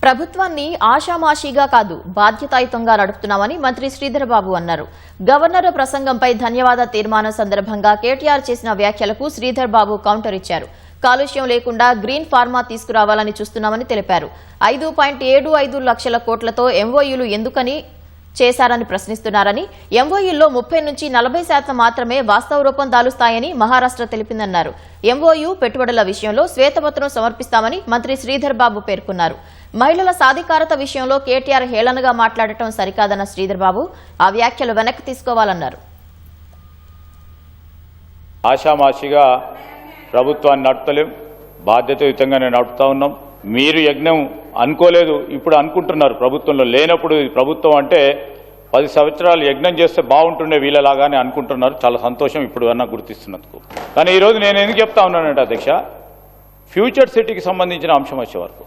ప్రభుత్వాన్ని ఆషామాషీగా కాదు బాధ్యతాయుతంగా నడుపుతున్నామని మంత్రి శ్రీధర్ బాబు అన్నారు. గవర్నర్ ప్రసంగంపై ధన్యవాద తీర్మానం సందర్భంగా కేటీఆర్ చేసిన వ్యాఖ్యలకు శ్రీధర్ బాబు కౌంటర్ ఇచ్చారు. కాలుష్యం లేకుండా గ్రీన్ ఫార్మా తీసుకురావాలని చూస్తున్నామని తెలిపారు. 5.75 లక్షల కోట్లతో ఎంఓయూలు ఎందుకని చేశారని ప్రశ్నిస్తున్నారని, ఎంఓయూల్లో 30 నుంచి 40% మాత్రమే వాస్తవ రూపం దాలుస్తాయని మహారాష్ట్ర తెలిపిందన్నారు. ఎంఓయూ పెట్టుబడుల విషయంలో శ్వేతపత్రం సమర్పిస్తామని మంత్రి శ్రీధర్ బాబు పేర్కొన్నారు. మహిళల సాధికారత విషయంలో కేటీఆర్ హేళనగా మాట్లాడటం సరికాదన్న శ్రీధర్ బాబు ఆ వ్యాఖ్యలు వెనక్కి తీసుకోవాలన్నారు. ఆషామాషిగా ప్రభుత్వాన్ని నడుపుతలేం, బాధ్యతాయుతంగానే నడుపుతా ఉన్నాం. మీరు యజ్ఞం అనుకోలేదు, ఇప్పుడు అనుకుంటున్నారు. ప్రభుత్వంలో లేనప్పుడు ప్రభుత్వం అంటే 10 సంవత్సరాలు యజ్ఞం చేస్తే బాగుంటుండే వీళ్ళలాగానే అనుకుంటున్నారు. చాలా సంతోషం ఇప్పుడు అన్న గుర్తిస్తున్నందుకు. కానీ ఈరోజు నేను ఎందుకు చెప్తా ఉన్నానంటే అధ్యక్ష, ఫ్యూచర్ సిటీకి సంబంధించిన అంశం వచ్చే వరకు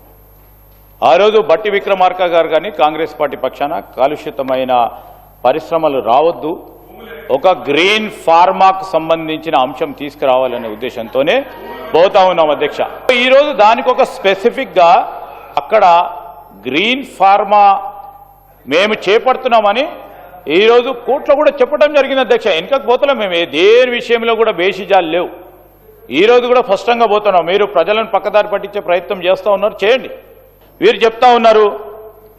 ఆ రోజు బట్టి విక్రమార్క గారు కానీ కాంగ్రెస్ పార్టీ పక్షాన కాలుష్యతమైన పరిశ్రమలు రావద్దు, ఒక గ్రీన్ ఫార్మాకు సంబంధించిన అంశం తీసుకురావాలనే ఉద్దేశంతోనే పోతా ఉన్నాం అధ్యక్ష. ఈరోజు దానికి ఒక స్పెసిఫిక్గా అక్కడ గ్రీన్ ఫార్మా మేము చేపడుతున్నామని ఈరోజు కోర్టులో కూడా చెప్పడం జరిగింది అధ్యక్ష. వెనుకకు పోతున్నాం మేము, దేని విషయంలో కూడా బేషిజాలు లేవు. ఈరోజు కూడా స్పష్టంగా పోతున్నాం. మీరు ప్రజలను పక్కదారి పట్టించే ప్రయత్నం చేస్తూ ఉన్నారు, చేయండి. వీరు చెప్తా ఉన్నారు,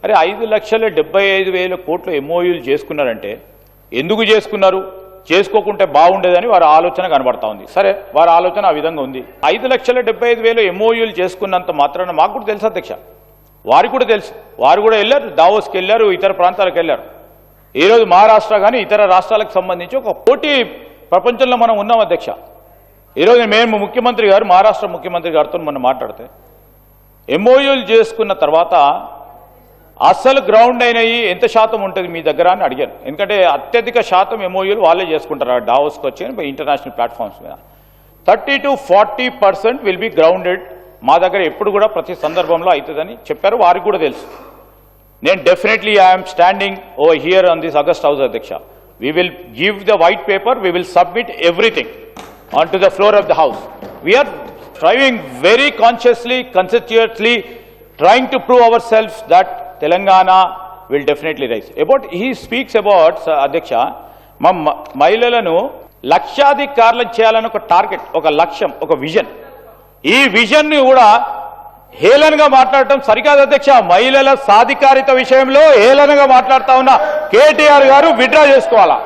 అరే 5,75,000 కోట్లు ఎంఓయూలు చేసుకున్నారంటే ఎందుకు చేసుకున్నారు, చేసుకోకుంటే బాగుండేదని వారి ఆలోచన కనబడతా ఉంది. సరే, వారి ఆలోచన ఆ విధంగా ఉంది. 5,75,000 ఎంఓయూలు చేసుకున్నంత మాత్రాన మాకు కూడా తెలుసు అధ్యక్ష, వారికి కూడా తెలుసు. వారు కూడా వెళ్ళారు, దావోస్కి వెళ్ళారు, ఇతర ప్రాంతాలకు వెళ్ళారు. ఈరోజు మహారాష్ట్ర కానీ ఇతర రాష్ట్రాలకు సంబంధించి ఒక పోటీ ప్రపంచంలో మనం ఉన్నాం అధ్యక్ష. ఈరోజు మేము ముఖ్యమంత్రి గారు, మహారాష్ట్ర ముఖ్యమంత్రి గారితో మనం మాట్లాడితే ఎంఓయూలు చేసుకున్న తర్వాత అసలు గ్రౌండ్ అయినవి ఎంత శాతం ఉంటుంది మీ దగ్గర అని అడిగారు. ఎందుకంటే అత్యధిక శాతం ఎంఓయూలు వాళ్ళే చేసుకుంటారు డావోస్కి వచ్చి ఇంటర్నేషనల్ ప్లాట్ఫామ్స్ మీద. 30 to 40% విల్ బి గ్రౌండెడ్. మా దగ్గర ఎప్పుడు కూడా ప్రతి సందర్భంలో అవుతుందని చెప్పారు, వారికి కూడా తెలుసు. నేను definitely I'm standing over here on this august house అధ్యక్ష. We will give the white paper, we will submit everything on to the floor of the house. We're trying very consciously, conscientiously, trying to prove ourselves that Telangana will definitely rise. He speaks about, Adhyaksha, మహిళలను లక్షాధికారులను చేయాలని ఒక target, ఒక లక్ష్యం, ఒక vision. ఈ vision ని కూడా హేళనగా మాట్లాడటం సరికాదు అధ్యక్ష. మహిళల సాధికారిత విషయంలో హేళనగా మాట్లాడుతా ఉన్న కేటీఆర్ గారు విత్డ్రా చేసుకోవాలా.